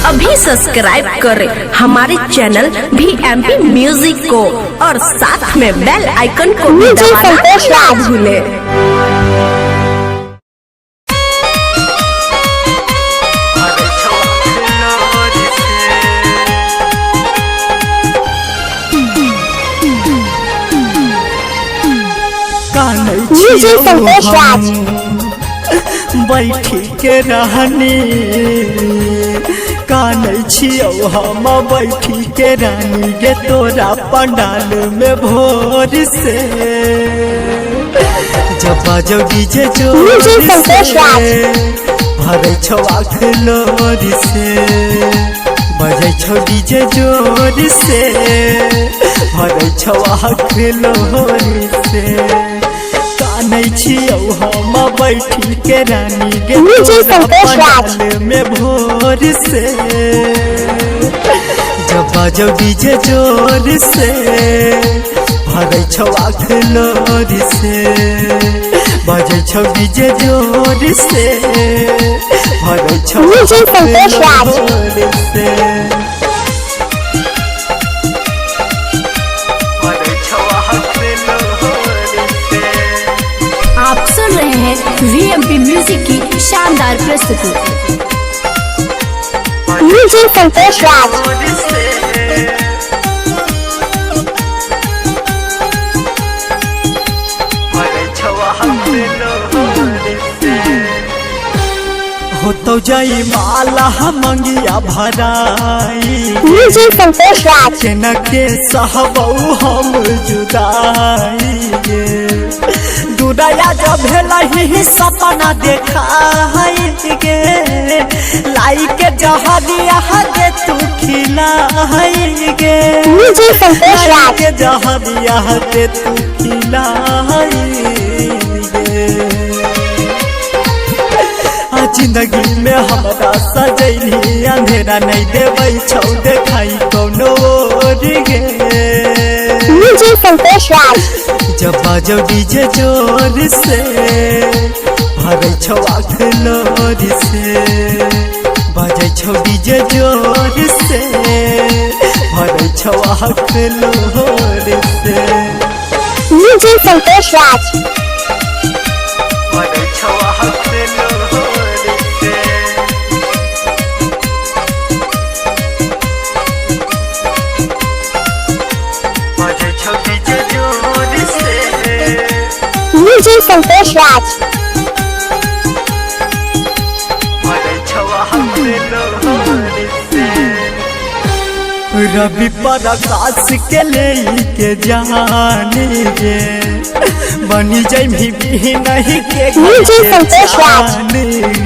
अभी सब्सक्राइब करें हमारे चैनल VMP म्यूजिक को और साथ में बेल आइकन को भी दबाना ना भूलें। बैठी के रहनी कानै छियौ हम बैठी के रानी गे तोरा पंडाल में भोर से जब बाजो डीजे जोर से भरै छौ आँख लोर से बजै छौ डीजे जोर से भरै छौ आँख लोर से कानै छियौ हम बैठी के रानी गे पंडाल में भोर से जब बाजो डीजे जोर से भरै छौ आँख लोर से बजै छौ डीजे जोर से भरै छौ आँख लोर से। आप सुन रहे हैं VMP म्यूजिक की शानदार प्रस्तुति। म्यूजिक संतोष राज। होतो जाई माला मंगिया भराई म्यूजिक संतोष राज। के सहबौ हम जुदाई दुराया जब भेलही सपना देखा गे लाई के जहरिया दे तू खिला गे म्यूजिक संतोष राज। के जहरिया दे तू खिला जिंदगी में हमरा सजैली अंधेरा नहीं देबै छौ देखाई कोनो गे म्यूजिक संतोष राज। जब बाजो डीजे जोर से भरै छौ आँख लोर से बजै छौ डीजे जोर से भरै छौ आँख लोर से। म्यूजिक संतोष राज। भरै छौ आँख लोर से बजै छौ डीजे जोर से। म्यूजिक संतोष राज। रवि प्रकाश के ले के जानी गे बनी जमी भी नहीं के म्यूजिक संतोष राज।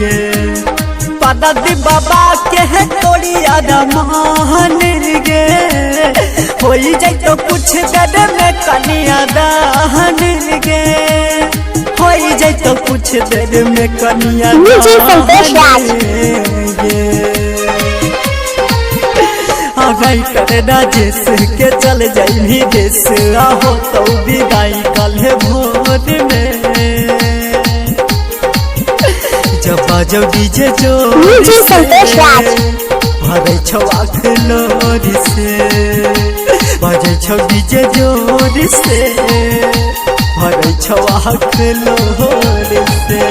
गे पददी बाबा के है तोड़ी अरमान गे हो जाए तो कुछ देर में कनिया दान गे हो जाए तो कुछ देर में कनिया म्यूजिक संतोष राज। कर राजेश के चल जाई विदेश आहो तो विदाई कल भोर में जब बाजो डीजे जोर म्यूजिक संतोष राज। भरै छौ आँख लोर से बजै छौ डीजे जोर से भरै छौ आँख लोर से।